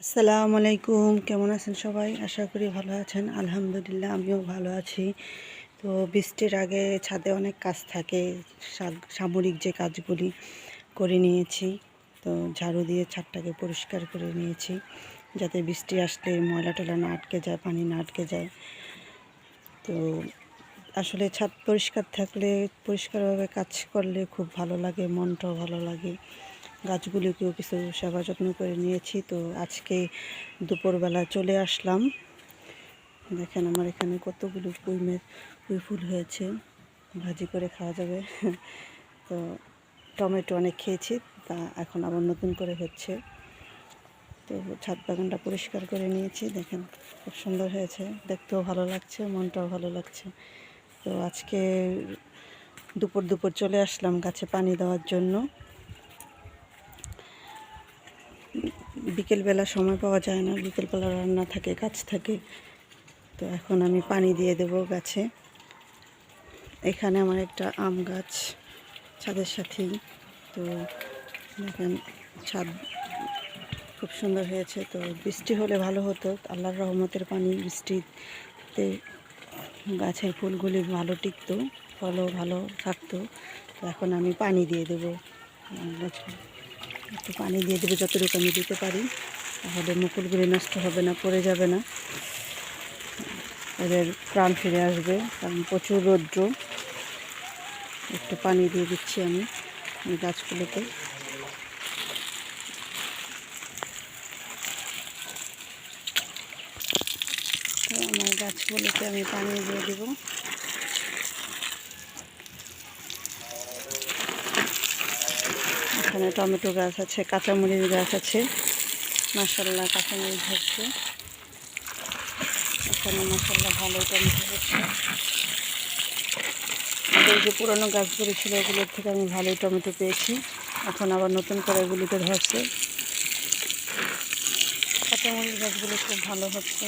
আসসালামু আলাইকুম, কেমন আছেন সবাই? আশা করি ভালো আছেন। আলহামদুলিল্লাহ আমিও ভালো আছি। তো বৃষ্টির আগে ছাদে অনেক কাজ থাকে, সামরিক যে কাজগুলি করে নিয়েছি। তো ঝাড়ু দিয়ে ছাদটাকে পরিষ্কার করে নিয়েছি, যাতে বৃষ্টি আসলে ময়লা টলা না আটকে যায়, পানি না আটকে যায়। তো আসলে ছাদ পরিষ্কার থাকলে, পরিষ্কারভাবে কাজ করলে খুব ভালো লাগে, মনটাও ভালো লাগে। গাছগুলিকেও কিছু সেবা যত্ন করে নিয়েছি। তো আজকে দুপুরবেলা চলে আসলাম। দেখেন আমার এখানে কতগুলো পুঁই ফুল হয়েছে, ভাজি করে খাওয়া যাবে। তো টমেটো অনেক খেয়েছি, তা এখন আবার নতুন করে হচ্ছে। তো ছাদ বাগানটা পরিষ্কার করে নিয়েছি, দেখেন খুব সুন্দর হয়েছে, দেখতেও ভালো লাগছে, মনটাও ভালো লাগছে। তো আজকে দুপুর চলে আসলাম গাছে পানি দেওয়ার জন্য। বিকেলবেলা সময় পাওয়া যায় না, বিকেলবেলা রান্না থাকে, কাজ থাকে। তো এখন আমি পানি দিয়ে দেব গাছে। এখানে আমার একটা আম গাছ ছাদের সাথেই। তো দেখেন ছাদ খুব সুন্দর হয়েছে। তো বৃষ্টি হলে ভালো হতো, আল্লাহর রহমতের পানি, বৃষ্টিতে গাছের ফুলগুলি ভালো টিকতো, ফলও ভালো থাকতো। তো এখন আমি পানি দিয়ে দেবো গাছে, একটু পানি দিয়ে দেবো যতটুকু আমি দিতে পারি, তাহলে মুকুলগুলি নষ্ট হবে না, পড়ে যাবে না, এদের প্রাণ ফিরে আসবে। কারণ প্রচুর রৌদ্র। একটু পানি দিয়ে দিচ্ছি আমি গাছগুলোতে। তো আমার গাছগুলোতে আমি পানি দিয়ে দেব। এখানে টমেটো গাছ আছে, কাঁচামরিচ গাছ আছে, মাশাআল্লাহ কাঁচামরিচ হচ্ছে। এখানে মাশাআল্লাহ ভালো টমেটো হচ্ছে। আমাদের যে পুরনো গাছগুলো ছিল ওগুলোর থেকে আমি ভালোই টমেটো পেয়েছি। এখন আবার নতুন করে এগুলিতে ধরছে। কাঁচামরিচ গাছগুলো খুব ভালো হচ্ছে।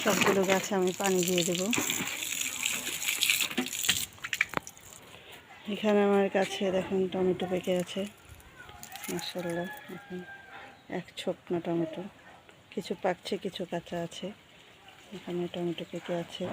সবগুলো গাছে আমি পানি দিয়ে দেব। এখানে আমার কাছে দেখুন টমেটো পেকে আছে, মাশাআল্লাহ। এখন এক ছোকনা টমেটো, কিছু পাকছে কিছু কাঁচা আছে। এখানে টমেটো পেকে আছে।